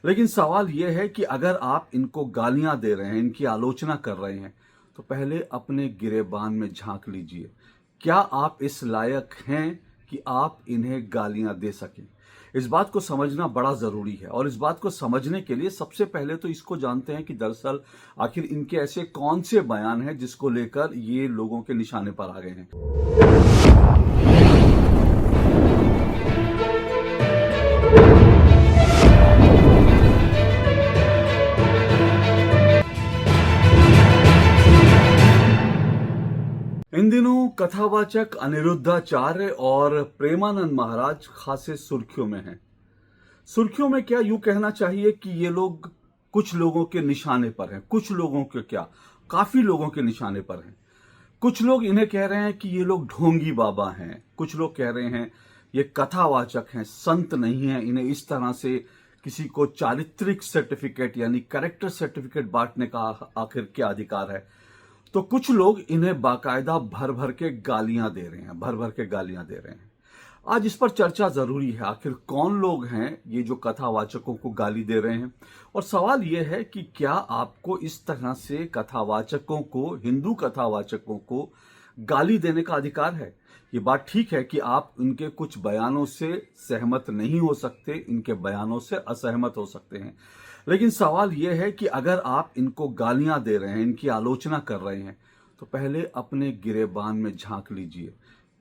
लेकिन सवाल यह है कि अगर आप इनको गालियां दे रहे हैं, इनकी आलोचना कर रहे हैं, तो पहले अपने गिरेबान में झांक लीजिए। क्या आप इस लायक हैं कि आप इन्हें गालियां दे सकें? इस बात को समझना बड़ा जरूरी है और इस बात को समझने के लिए सबसे पहले तो इसको जानते हैं कि दरअसल आखिर इनके ऐसे कौन से बयान हैं जिसको लेकर ये लोगों के निशाने पर आ गए हैं। इन दिनों कथावाचक अनिरुद्धाचार्य और प्रेमानंद महाराज खासे सुर्खियों में हैं। सुर्खियों में क्या, यूं कहना चाहिए कि ये लोग कुछ लोगों के निशाने पर हैं। कुछ लोगों के क्या, काफी लोगों के निशाने पर हैं। कुछ लोग इन्हें कह रहे हैं कि ये लोग ढोंगी बाबा हैं। कुछ लोग कह रहे हैं ये कथावाचक हैं, संत नहीं हैं। इन्हें इस तरह से किसी को चारित्रिक सर्टिफिकेट यानी कैरेक्टर सर्टिफिकेट बांटने का आखिर क्या अधिकार है। तो कुछ लोग इन्हें बाकायदा भर भर के गालियां दे रहे हैं, भर भर के गालियां दे रहे हैं। आज इस पर चर्चा जरूरी है। आखिर कौन लोग हैं ये जो कथावाचकों को गाली दे रहे हैं, और सवाल यह है कि क्या आपको इस तरह से कथावाचकों को, हिंदू कथावाचकों को गाली देने का अधिकार है? ये बात ठीक है कि आप इनके कुछ बयानों से सहमत नहीं हो सकते, इनके बयानों से असहमत हो सकते हैं, लेकिन सवाल यह है कि अगर आप इनको गालियां दे रहे हैं, इनकी आलोचना कर रहे हैं, तो पहले अपने गिरेबान में झांक लीजिए।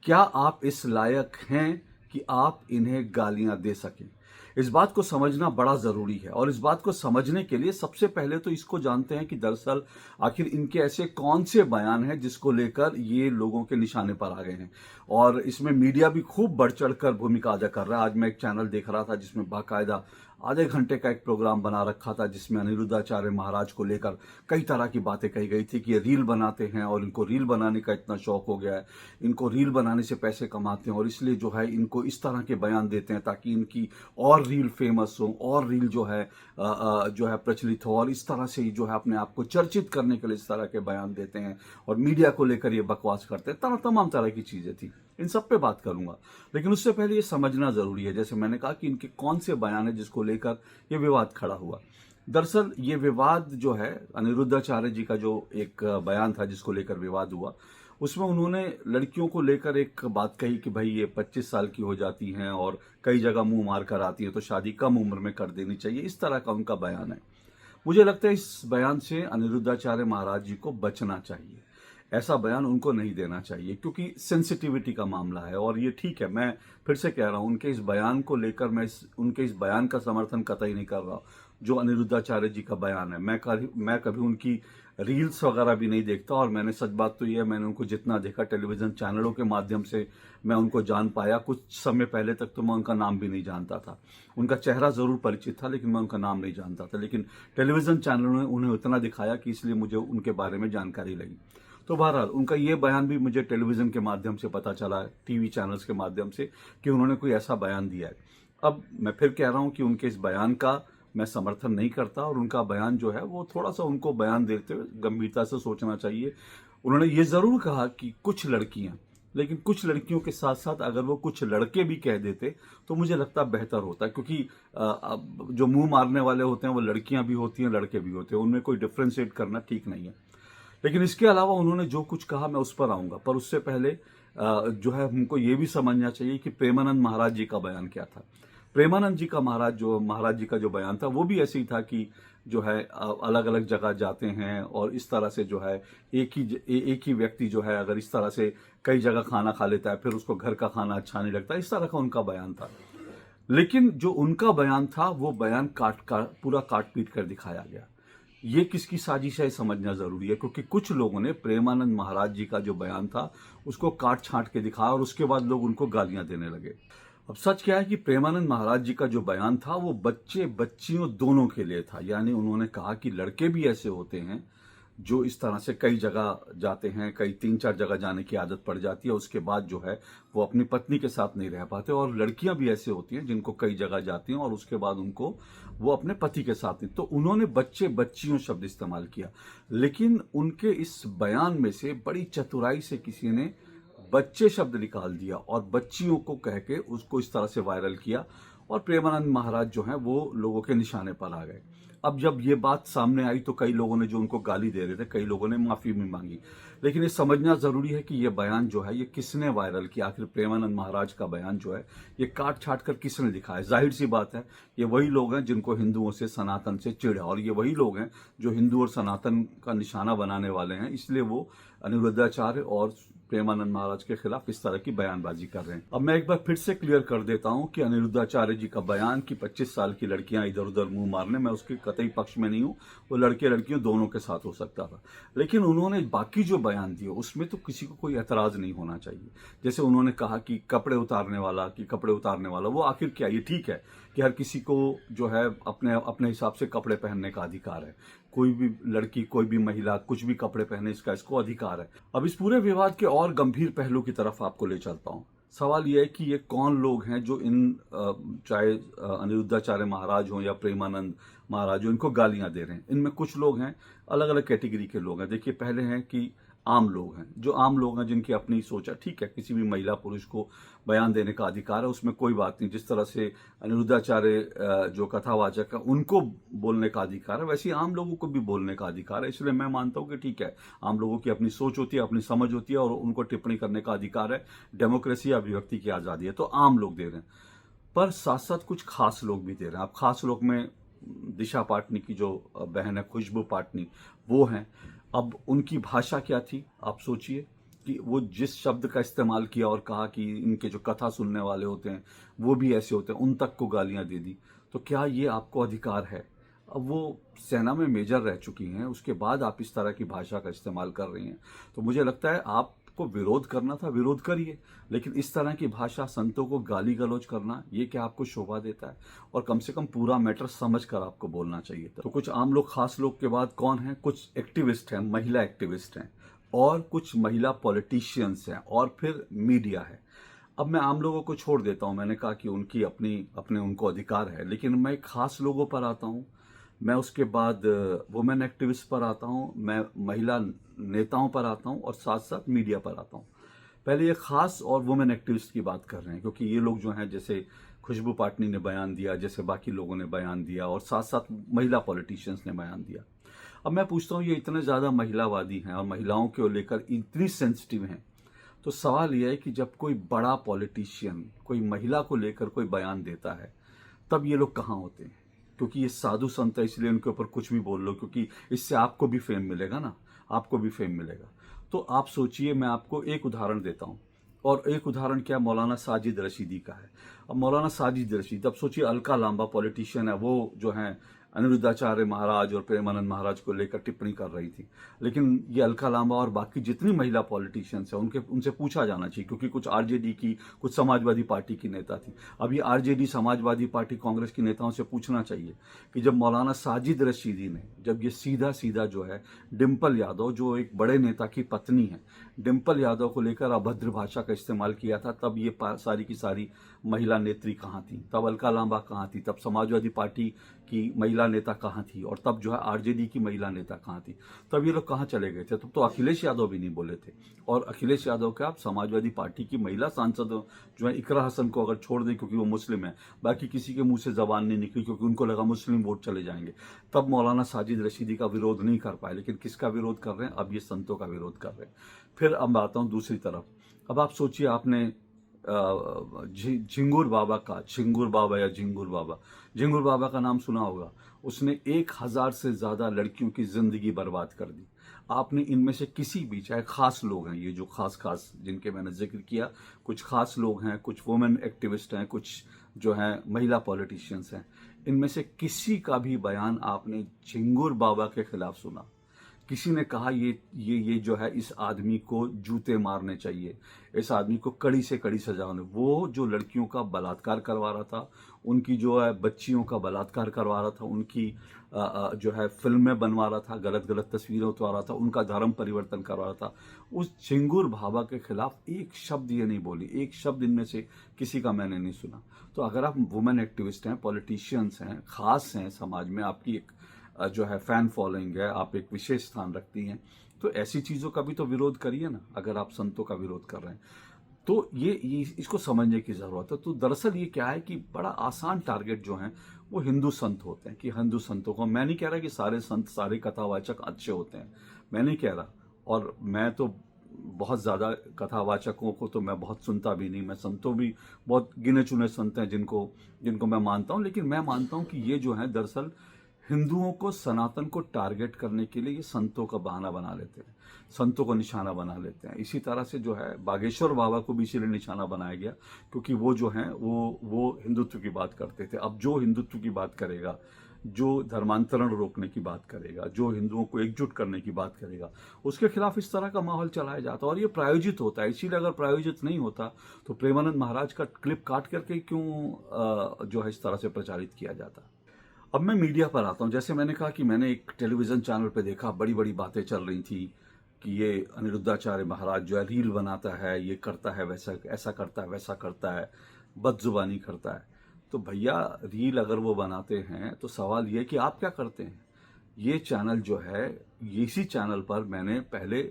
क्या आप इस लायक हैं कि आप इन्हें गालियां दे सकें? इस बात को समझना बड़ा जरूरी है और इस बात को समझने के लिए सबसे पहले तो इसको जानते हैं कि दरअसल आखिर इनके ऐसे कौन से बयान हैं जिसको लेकर ये लोगों के निशाने पर आ गए हैं। और इसमें मीडिया भी खूब बढ़ चढ़कर भूमिका अदा कर रहा है। आज मैं एक चैनल देख रहा था जिसमें बाकायदा आधे घंटे का एक प्रोग्राम बना रखा था, जिसमें अनिरुद्धाचार्य महाराज को लेकर कई तरह की बातें कही गई थी कि ये रील बनाते हैं और इनको रील बनाने का इतना शौक हो गया है, इनको रील बनाने से पैसे कमाते हैं और इसलिए जो है इनको इस तरह के बयान देते हैं ताकि इनकी और रील फेमस हो और रील जो है प्रचलित हो, और इस तरह से जो है अपने आप को चर्चित करने के लिए इस तरह के बयान देते हैं और मीडिया को लेकर ये बकवास करते हैं। तमाम तरह की चीजें थी, इन सब पे बात करूंगा, लेकिन उससे पहले ये समझना जरूरी है, जैसे मैंने कहा, कि इनके कौन से बयान है जिसको लेकर ये विवाद खड़ा हुआ। दरअसल ये विवाद जो है, अनिरुद्धाचार्य जी का जो एक बयान था जिसको लेकर विवाद हुआ, उसमें उन्होंने लड़कियों को लेकर एक बात कही कि भाई ये 25 साल की हो जाती हैं और कई जगह मुंह मार कर आती हैं, तो शादी कम उम्र में कर देनी चाहिए। इस तरह का उनका बयान है। मुझे लगता है इस बयान से अनिरुद्धाचार्य महाराज जी को बचना चाहिए। ऐसा बयान उनको नहीं देना चाहिए क्योंकि सेंसिटिविटी का मामला है। और ये ठीक है, मैं फिर से कह रहा हूं, उनके इस बयान को लेकर उनके इस बयान का समर्थन कतई नहीं कर रहा जो अनिरुद्धाचार्य जी का बयान है। मैं कभी उनकी रील्स वगैरह भी नहीं देखता, और मैंने, सच बात तो ये है, मैंने उनको जितना देखा टेलीविजन चैनलों के माध्यम से मैं उनको जान पाया। कुछ समय पहले तक तो मैं उनका नाम भी नहीं जानता था। उनका चेहरा जरूर परिचित था लेकिन मैं उनका नाम नहीं जानता था, लेकिन टेलीविजन चैनलों ने उन्हें उतना दिखाया कि इसलिए मुझे उनके बारे में जानकारी लगी। तो बहरहाल उनका ये बयान भी मुझे टेलीविजन के माध्यम से पता चला, टीवी चैनल्स के माध्यम से, कि उन्होंने कोई ऐसा बयान दिया है। अब मैं फिर कह रहा हूं कि उनके इस बयान का मैं समर्थन नहीं करता, और उनका बयान जो है वो थोड़ा सा उनको बयान देते हुए गंभीरता से सोचना चाहिए। उन्होंने ये जरूर कहा कि कुछ लड़कियां, लेकिन कुछ लड़कियों के साथ साथ अगर वो कुछ लड़के भी कह देते तो मुझे लगता बेहतर होता, क्योंकि जो मुंह मारने वाले होते हैं वो लड़कियां भी होती हैं, लड़के भी होते हैं, उनमें कोई डिफ्रेंशिएट करना ठीक नहीं है। लेकिन इसके अलावा उन्होंने जो कुछ कहा मैं उस पर आऊंगा, पर उससे पहले जो है हमको ये भी समझना चाहिए कि प्रेमानंद महाराज जी का बयान क्या था। प्रेमानंद जी का महाराज जी का जो बयान था वो भी ऐसे ही था कि जो है अलग अलग जगह जाते हैं और इस तरह से जो है एक ही व्यक्ति जो है अगर इस तरह से कई जगह खाना खा लेता है फिर उसको घर का खाना अच्छा नहीं लगता, इस तरह का उनका बयान था। लेकिन जो उनका बयान था वो बयान पूरा काट पीट कर दिखाया गया। ये किसकी साजिश है समझना जरूरी है, क्योंकि कुछ लोगों ने प्रेमानंद महाराज जी का जो बयान था उसको काट छांट के दिखाया और उसके बाद लोग उनको गालियां देने लगे। अब सच क्या है कि प्रेमानंद महाराज जी का जो बयान था वो बच्चे बच्चियों दोनों के लिए था। यानी उन्होंने कहा कि लड़के भी ऐसे होते हैं जो इस तरह से कई जगह जाते हैं, कई 3-4 जगह जाने की आदत पड़ जाती है, उसके बाद जो है वो अपनी पत्नी के साथ नहीं रह पाते, और लड़कियां भी ऐसे होती हैं जिनको कई जगह जाती हैं और उसके बाद उनको वो अपने पति के साथ नहीं। तो उन्होंने बच्चे बच्चियों शब्द इस्तेमाल किया, लेकिन उनके इस बयान में से बड़ी चतुराई से किसी ने बच्चे शब्द निकाल दिया और बच्चियों को कह के उसको इस तरह से वायरल किया। और प्रेमानंद महाराज जो हैं वो लोगों के निशाने पर आ गए। अब जब ये बात सामने आई तो कई लोगों ने जो उनको गाली दे रहे थे, कई लोगों ने माफी भी मांगी। लेकिन ये समझना जरूरी है कि ये बयान जो है ये किसने वायरल किया, आखिर प्रेमानंद महाराज का बयान जो है ये काट छाट कर किसने दिखाया। जाहिर सी बात है ये वही लोग हैं जिनको हिंदुओं से, सनातन से चिढ़ है, और ये वही लोग हैं जो हिंदू और सनातन का निशाना बनाने वाले हैं। इसलिए वो अनिरुद्धाचार्य और प्रेमानंद महाराज के खिलाफ इस तरह की बयानबाजी कर रहे हैं। अब मैं एक बार फिर से क्लियर कर देता हूं कि अनिरुद्धाचार्य जी का बयान कि 25 साल की लड़कियां इधर उधर मुंह मारने, मैं उसके कतई पक्ष में नहीं हूं। वो लड़के लड़कियों दोनों के साथ हो सकता था, लेकिन उन्होंने बाकी जो बयान दिए उसमें तो किसी को कोई एतराज नहीं होना चाहिए। जैसे उन्होंने कहा कि कपड़े उतारने वाला, वो आखिर क्या, ये ठीक है कि हर किसी को जो है अपने अपने हिसाब से कपड़े पहनने का अधिकार है। कोई भी लड़की, कोई भी महिला कुछ भी कपड़े पहने, इसको अधिकार है। अब इस पूरे विवाद के और गंभीर पहलू की तरफ आपको ले चलता हूं। सवाल यह है कि ये कौन लोग हैं जो चाहे अनिरुद्धाचार्य महाराज हो या प्रेमानंद महाराज हो, इनको गालियां दे रहे हैं। इनमें कुछ लोग हैं, अलग अलग कैटेगरी के लोग हैं। देखिए, पहले हैं कि आम लोग हैं, जो आम लोग हैं जिनकी अपनी सोच है। ठीक है, किसी भी महिला पुरुष को बयान देने का अधिकार है, उसमें कोई बात नहीं। जिस तरह से अनिरुद्धाचार्य जो कथावाचक है उनको बोलने का अधिकार है, वैसे ही आम लोगों को भी बोलने का अधिकार है। इसलिए मैं मानता हूं कि ठीक है, आम लोगों की अपनी सोच होती है, अपनी समझ होती है, और उनको टिप्पणी करने का अधिकार है। डेमोक्रेसी, अभिव्यक्ति की आजादी है, तो आम लोग दे रहे हैं। पर साथ साथ कुछ खास लोग भी दे रहे हैं। अब खास लोग में दिशा पाटनी की जो बहन है खुशबू पाटनी, वो हैं। अब उनकी भाषा क्या थी, आप सोचिए कि वो जिस शब्द का इस्तेमाल किया और कहा कि इनके जो कथा सुनने वाले होते हैं वो भी ऐसे होते हैं, उन तक को गालियां दे दी। तो क्या ये आपको अधिकार है? अब वो सेना में मेजर रह चुकी हैं, उसके बाद आप इस तरह की भाषा का इस्तेमाल कर रही हैं। तो मुझे लगता है आपको विरोध करना था, विरोध करिए, लेकिन इस तरह की भाषा, संतों को गाली गलौज करना, ये क्या आपको शोभा देता है? और कम से कम पूरा मैटर समझ कर आपको बोलना चाहिए था। तो कुछ आम लोग, खास लोग के बाद कौन है? कुछ एक्टिविस्ट हैं, महिला एक्टिविस्ट हैं, और कुछ महिला पॉलिटिशियंस हैं, और फिर मीडिया है। अब मैं आम लोगों को छोड़ देता हूं, मैंने कहा कि उनकी अपने उनको अधिकार है, लेकिन मैं खास लोगों पर आता हूं। मैं उसके बाद वुमेन एक्टिविस्ट पर आता हूं, मैं महिला नेताओं पर आता हूं, और साथ साथ मीडिया पर आता हूं। पहले ये खास और वुमेन एक्टिविस्ट की बात कर रहे हैं, क्योंकि ये लोग जो हैं, जैसे खुशबू पाटनी ने बयान दिया, जैसे बाकी लोगों ने बयान दिया, और साथ साथ महिला पॉलिटिशियंस ने बयान दिया। अब मैं पूछता हूं, ये इतने ज्यादा महिलावादी हैं और महिलाओं को लेकर इतनी सेंसिटिव हैं, तो सवाल यह है कि जब कोई बड़ा पॉलिटिशियन कोई महिला को लेकर कोई बयान देता है, तब ये लोग कहाँ होते हैं? क्योंकि ये साधु संत है, इसलिए उनके ऊपर कुछ भी बोल लो, क्योंकि इससे आपको भी फेम मिलेगा ना, आपको भी फेम मिलेगा। तो आप सोचिए, मैं आपको एक उदाहरण देता हूं, और एक उदाहरण क्या, मौलाना साजिद रशीदी का है। अब मौलाना साजिद रशीद, अब सोचिए, अलका लांबा पॉलिटिशियन है, वो जो है अनिरुद्धाचार्य महाराज और प्रेमानंद महाराज को लेकर टिप्पणी कर रही थी। लेकिन ये अलका लांबा और बाकी जितनी महिला पॉलिटिशियंस हैं उनसे पूछा जाना चाहिए, क्योंकि कुछ आरजेडी की, कुछ समाजवादी पार्टी की नेता थी। अब ये आरजेडी, समाजवादी पार्टी, कांग्रेस की नेताओं से पूछना चाहिए कि जब मौलाना साजिद रशीदी ने, जब ये सीधा सीधा जो है डिम्पल यादव, जो एक बड़े नेता की पत्नी है, डिम्पल यादव को लेकर अभद्र भाषा का इस्तेमाल किया था, तब ये सारी की सारी महिला नेत्री कहाँ थी? तब अलका लांबा कहाँ थी? तब समाजवादी पार्टी की महिला नेता कहाँ थी? और तब जो है आरजेडी की महिला नेता कहाँ थी? तब ये लोग कहाँ चले गए थे? तब तो अखिलेश यादव भी नहीं बोले थे। और अखिलेश यादव का, आप समाजवादी पार्टी की महिला सांसद जो है इकरा हसन को अगर छोड़ दें क्योंकि वो मुस्लिम है, बाकी किसी के मुंह से जबान नहीं निकली क्योंकि उनको लगा मुस्लिम वोट चले जाएंगे, तब मौलाना साजिद रशीदी का विरोध नहीं कर पाए। लेकिन किसका विरोध कर रहे हैं? अब ये संतों का विरोध कर रहे हैं। फिर अब आता हूं दूसरी तरफ। अब आप सोचिए, आपने झिंगुर बाबा का, झिंगुर बाबा या झिंगुर बाबा का नाम सुना होगा। उसने 1000 से ज्यादा लड़कियों की जिंदगी बर्बाद कर दी। आपने इनमें से किसी भी, चाहे खास लोग हैं, ये जो खास जिनके मैंने जिक्र किया, कुछ खास लोग हैं, कुछ वुमेन एक्टिविस्ट हैं, कुछ जो हैं महिला पॉलिटिशियंस हैं, इनमें से किसी का भी बयान आपने झिंगुर बाबा के खिलाफ सुना? किसी ने कहा ये जो है, इस आदमी को जूते मारने चाहिए, इस आदमी को कड़ी से कड़ी सजा होने? वो जो लड़कियों का बलात्कार करवा रहा था, उनकी जो है बच्चियों का बलात्कार करवा रहा था, उनकी जो है फिल्में बनवा रहा था, गलत गलत तस्वीरें उतार रहा था, उनका धर्म परिवर्तन करवा रहा था, उस झिंगुर बाबा के खिलाफ एक शब्द ये नहीं बोली, एक शब्द इनमें से किसी का मैंने नहीं सुना। तो अगर आप वुमेन एक्टिविस्ट हैं, पॉलिटिशियंस हैं, खास हैं, समाज में आपकी एक जो है फैन फॉलोइंग है, आप एक विशेष स्थान रखती हैं, तो ऐसी चीजों का भी तो विरोध करिए ना, अगर आप संतों का विरोध कर रहे हैं। तो ये इसको समझने की ज़रूरत है। तो दरअसल ये क्या है कि बड़ा आसान टारगेट जो हैं वो हिंदू संत होते हैं, कि हिंदू संतों को, मैं नहीं कह रहा कि सारे संत सारे कथावाचक अच्छे होते हैं, मैं नहीं कह रहा। और मैं तो बहुत ज़्यादा कथावाचकों को तो मैं बहुत सुनता भी नहीं, मैं संतों भी बहुत गिने चुने संत हैं जिनको जिनको मैं मानता हूँ, लेकिन मैं मानता हूँ कि ये जो है दरअसल हिंदुओं को, सनातन को टारगेट करने के लिए ये संतों का बहाना बना लेते हैं, संतों को निशाना बना लेते हैं। इसी तरह से जो है बागेश्वर बाबा को भी इसीलिए निशाना बनाया गया क्योंकि वो जो हैं वो हिंदुत्व की बात करते थे। अब जो हिंदुत्व की बात करेगा, जो धर्मांतरण रोकने की बात करेगा, जो हिंदुओं को एकजुट करने की बात करेगा, उसके खिलाफ इस तरह का माहौल चलाया जाता है और ये प्रायोजित होता है। इसीलिए अगर प्रायोजित नहीं होता तो प्रेमानंद महाराज का क्लिप काट करके क्यों जो है इस तरह से प्रचारित किया जाता। अब मैं मीडिया पर आता हूँ। जैसे मैंने कहा कि मैंने एक टेलीविज़न चैनल पे देखा, बड़ी बड़ी बातें चल रही थी कि ये अनिरुद्धाचार्य महाराज जो है रील बनाता है, ये करता है, वैसा ऐसा करता है, वैसा करता है, बदजुबानी करता है। तो भैया रील अगर वो बनाते हैं तो सवाल ये है कि आप क्या करते हैं। ये चैनल जो है, इसी चैनल पर मैंने पहले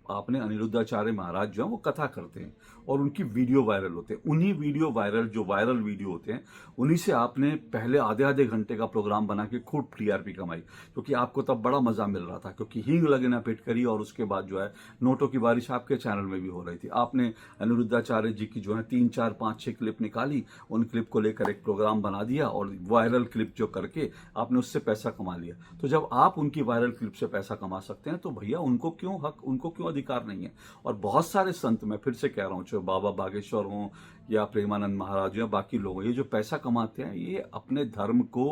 आपने अनिरुद्धाचार्य महाराज जो है वो कथा करते हैं और उनकी वीडियो वायरल होते हैं। उन्हीं वीडियो वायरल, जो वायरल वीडियो होते हैं, उन्हीं से आपने पहले आधे आधे घंटे का प्रोग्राम बना के खूब टीआरपी कमाई, क्योंकि आपको तब बड़ा मजा मिल रहा था, क्योंकि हींग लगे ना पेट करी। और उसके बाद जो है नोटों की बारिश आपके चैनल में भी हो रही थी। आपने अनिरुद्धाचार्य जी की जो है 3 4 5 6 क्लिप निकाली, उन क्लिप को लेकर एक प्रोग्राम बना दिया और वायरल क्लिप जो करके आपने उससे पैसा कमा लिया। तो जब आप उनकी वायरल क्लिप से पैसा कमा सकते हैं तो भैया उनको क्यों हक, उनको क्यों अधिकार नहीं है। और बहुत सारे संत, मैं फिर से कह रहा हूं, चाहे बाबा बागेश्वर हों या प्रेमानंद महाराज या बाकी लोग, ये जो पैसा कमाते हैं ये अपने धर्म को,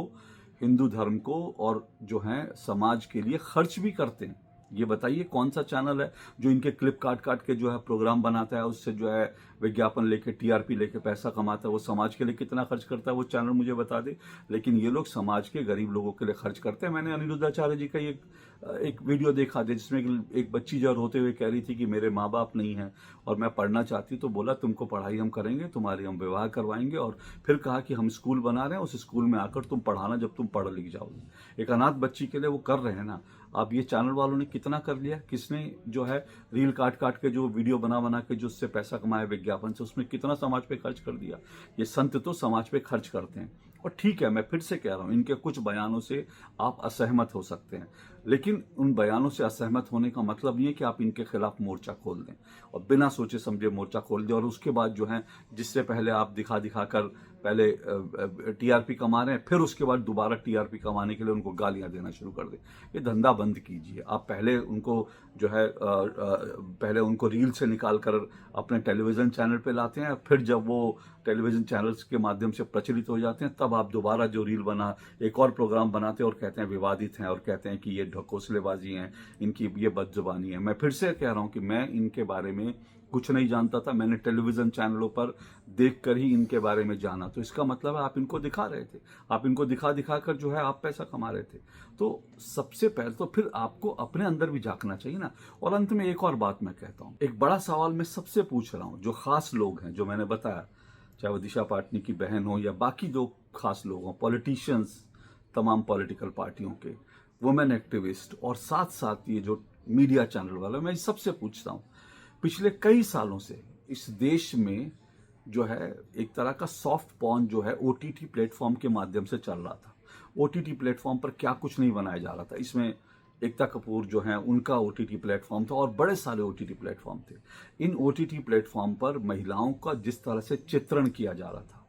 हिंदू धर्म को और जो है समाज के लिए खर्च भी करते हैं। ये बताइए कौन सा चैनल है जो इनके क्लिप काट काट के जो है प्रोग्राम बनाता है, उससे जो है विज्ञापन लेके, टीआरपी लेके पैसा कमाता है। वो समाज के लिए कितना खर्च करता है वो चैनल मुझे बता दे। लेकिन ये लोग समाज के गरीब लोगों के लिए खर्च करते हैं। मैंने अनिरुद्धाचार्य जी का एक वीडियो देखा था जिसमें एक बच्ची जो रोते हुए कह रही थी कि मेरे माँ बाप नहीं हैं और मैं पढ़ना चाहती, तो बोला तुमको पढ़ाई हम करेंगे, तुम्हारी हम विवाह करवाएंगे, और फिर कहा कि हम स्कूल बना रहे हैं, उस स्कूल में आकर तुम पढ़ाना जब तुम पढ़ लिख जाओगे। एक अनाथ बच्ची के लिए वो कर रहे हैं ना। अब ये चैनल वालों ने कितना कर लिया, किसने जो है रील काट काट के जो वीडियो बना बना के जो उससे पैसा कमाया विज्ञापन से, उसमें कितना समाज पे खर्च कर दिया। ये संत तो समाज पे खर्च करते हैं। और ठीक है, मैं फिर से कह रहा हूं, इनके कुछ बयानों से आप असहमत हो सकते हैं, लेकिन उन बयानों से असहमत होने का मतलब ये है कि आप इनके खिलाफ मोर्चा खोल दें और बिना सोचे समझे मोर्चा खोल दें। और उसके बाद जो है, जिससे पहले आप दिखा दिखा कर पहले टीआरपी कमा रहे हैं, फिर उसके बाद दोबारा टीआरपी कमाने के लिए उनको गालियां देना शुरू कर दें। ये धंधा बंद कीजिए। आप पहले उनको जो है पहले उनको रील से निकाल कर अपने टेलीविजन चैनल पे लाते हैं, फिर जब वो टेलीविजन चैनल्स के माध्यम से प्रचलित हो जाते हैं तब आप दोबारा जो रील बना, एक और प्रोग्राम बनाते हैं और कहते हैं विवादित हैं और कहते हैं कि ये ढकोसलेबाजी हैं, इनकी ये बदजुबानी है। मैं फिर से कह रहा हूं कि मैं इनके बारे में कुछ नहीं जानता था, मैंने टेलीविजन चैनलों पर देखकर ही इनके बारे में जाना। तो इसका मतलब है आप इनको दिखा रहे थे, आप इनको दिखा दिखा कर जो है आप पैसा कमा रहे थे। तो सबसे पहले तो फिर आपको अपने अंदर भी झांकना चाहिए ना। और अंत में एक और बात मैं कहता हूं, एक बड़ा सवाल मैं सबसे पूछ रहा हूं, जो खास लोग हैं जो मैंने बताया, चाहे वो दिशा पाटनी की बहन हो या बाकी जो खास लोग हों, पॉलिटिशियंस, तमाम पॉलिटिकल पार्टियों के, वुमेन एक्टिविस्ट और साथ साथ ये जो मीडिया चैनल वाले, मैं सबसे पूछता हूं, पिछले कई सालों से इस देश में जो है एक तरह का सॉफ्ट पॉर्न जो है ओटीटी प्लेटफॉर्म के माध्यम से चल रहा था। ओटीटी प्लेटफॉर्म पर क्या कुछ नहीं बनाया जा रहा था। इसमें एकता कपूर जो है उनका ओटीटी प्लेटफॉर्म था और बड़े सारे ओटीटी प्लेटफॉर्म थे। इन ओटीटी प्लेटफॉर्म पर महिलाओं का जिस तरह से चित्रण किया जा रहा था,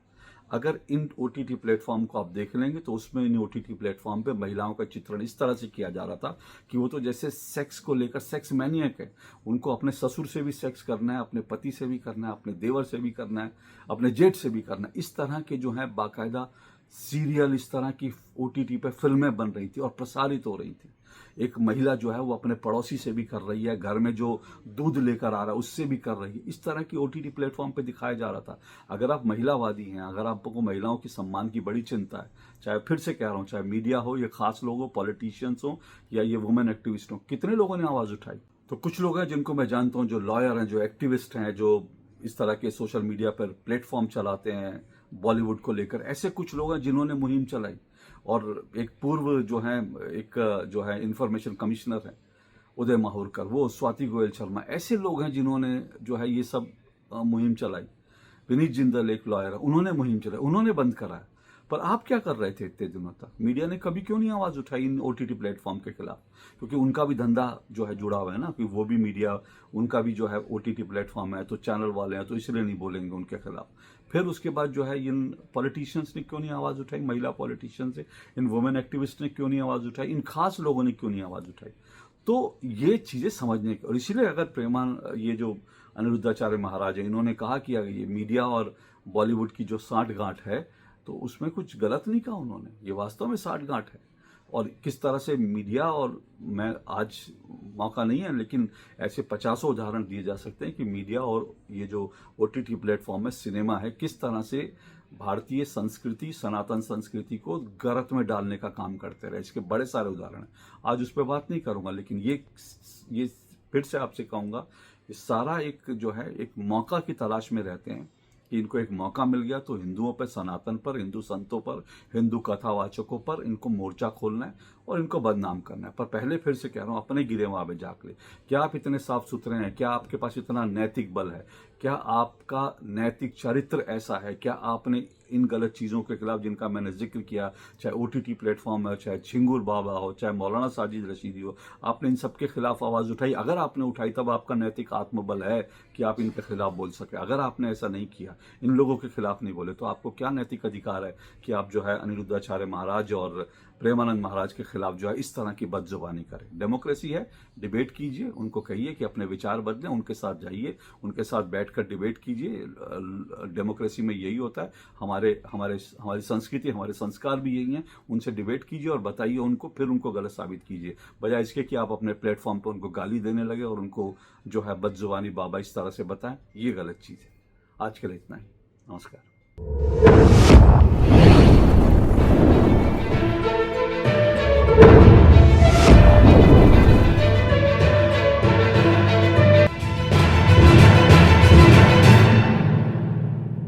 अगर इन ओटीटी प्लेटफॉर्म को आप देख लेंगे तो उसमें इन ओटीटी प्लेटफॉर्म पे महिलाओं का चित्रण इस तरह से किया जा रहा था कि वो तो जैसे सेक्स को लेकर सेक्स मैनियक है। उनको अपने ससुर से भी सेक्स करना है, अपने पति से भी करना है, अपने देवर से भी करना है, अपने जेठ से भी करना है। इस तरह के जो है बाकायदा सीरियल, इस तरह की ओटीटी पे फिल्में बन रही थी और प्रसारित हो रही थी। एक महिला जो है वो अपने पड़ोसी से भी कर रही है, घर में जो दूध लेकर आ रहा है उससे भी कर रही है। इस तरह की ओटीटी प्लेटफॉर्म पे दिखाया जा रहा था। अगर आप महिलावादी हैं, अगर आपको महिलाओं की सम्मान की बड़ी चिंता है, चाहे फिर से कह रहा हूं, चाहे मीडिया हो, ये खास लोग हो, पॉलिटिशियंस हो या ये वुमेन एक्टिविस्ट हो, कितने लोगों ने आवाज उठाई। तो कुछ लोग हैं जिनको मैं जानता हूं, जो लॉयर हैं, जो एक्टिविस्ट हैं, जो इस तरह के सोशल मीडिया पर प्लेटफॉर्म चलाते हैं बॉलीवुड को लेकर। ऐसे कुछ लोग हैं जिन्होंने मुहिम चलाई। और एक पूर्व जो है इंफॉर्मेशन कमिश्नर है उदय माहुरकर, वो स्वाति गोयल शर्मा, ऐसे लोग हैं जिन्होंने जो है ये सब मुहिम चलाई। विनीत जिंदल एक लॉयर है, उन्होंने मुहिम चलाई, उन्होंने बंद कराया। पर आप क्या कर रहे थे इतने दिनों तक? मीडिया ने कभी क्यों नहीं आवाज उठाई इन ओटीटी प्लेटफॉर्म के खिलाफ? क्योंकि उनका भी धंधा जो है जुड़ा हुआ है ना, कि वो भी मीडिया, उनका भी जो है ओटीटी प्लेटफॉर्म है, तो चैनल वाले हैं, तो इसलिए नहीं बोलेंगे उनके खिलाफ। फिर उसके बाद जो है इन पॉलिटिशियंस ने क्यों नहीं आवाज उठाई? महिला पॉलिटिशियंस से, इन वुमेन एक्टिविस्ट ने क्यों नहीं आवाज उठाई? इन खास लोगों ने क्यों नहीं आवाज उठाई? तो ये चीजें समझने की, और इसीलिए अगर ये जो अनिरुद्धाचार्य महाराज है, इन्होंने कहा कि अगर ये मीडिया और बॉलीवुड की जो साठगांठ है, तो उसमें कुछ गलत नहीं कहा उन्होंने, ये वास्तव में साठगांठ है। और किस तरह से मीडिया, और मैं आज मौका नहीं है लेकिन ऐसे 50 उदाहरण दिए जा सकते हैं कि मीडिया और ये जो ओटीटी प्लेटफॉर्म है, सिनेमा है, किस तरह से भारतीय संस्कृति, सनातन संस्कृति को गलत में डालने का काम करते रहे। इसके बड़े सारे उदाहरण हैं, आज उस पर बात नहीं करूंगा, लेकिन ये फिर से आपसे कहूंगा, ये सारा एक जो है एक मौका की तलाश में रहते हैं कि इनको एक मौका मिल गया तो हिंदुओं पर, सनातन पर, हिंदू संतों पर, हिंदू कथावाचकों पर इनको मोर्चा खोलना है और इनको बदनाम करना है। पर पहले फिर से कह रहा हूं, अपने गिरे वहां पे झांक ले। क्या आप इतने साफ सुथरे हैं? क्या आपके पास इतना नैतिक बल है? क्या आपका नैतिक चरित्र ऐसा है? क्या आपने इन गलत चीजों के खिलाफ, जिनका मैंने जिक्र किया, चाहे ओटीटी प्लेटफॉर्म है, चाहे छिंगुर बाबा हो, चाहे मौलाना साजिद रशीदी हो, आपने इन सबके खिलाफ आवाज उठाई? अगर आपने उठाई तब आपका नैतिक आत्मबल है कि आप इनके खिलाफ बोल सके। अगर आपने ऐसा नहीं किया, इन लोगों के खिलाफ नहीं बोले, तो आपको क्या नैतिक अधिकार है कि आप जो है अनिरुद्धाचार्य महाराज और प्रेमानंद महाराज के खिलाफ जो है इस तरह की बदजुबानी करें? डेमोक्रेसी है, डिबेट कीजिए, उनको कहिए कि अपने विचार बदलें, उनके साथ जाइए, उनके साथ बैठकर डिबेट कीजिए। डेमोक्रेसी में यही होता है। हमारी संस्कृति, हमारे संस्कार भी यही हैं। उनसे डिबेट कीजिए और बताइए उनको, फिर उनको गलत साबित कीजिए, बजाय इसके कि आप अपने प्लेटफॉर्म पर उनको गाली देने लगे और उनको जो है बदजुबानी बाबा इस तरह से बताएं। ये गलत चीज़ है। आज के लिए इतना ही। नमस्कार।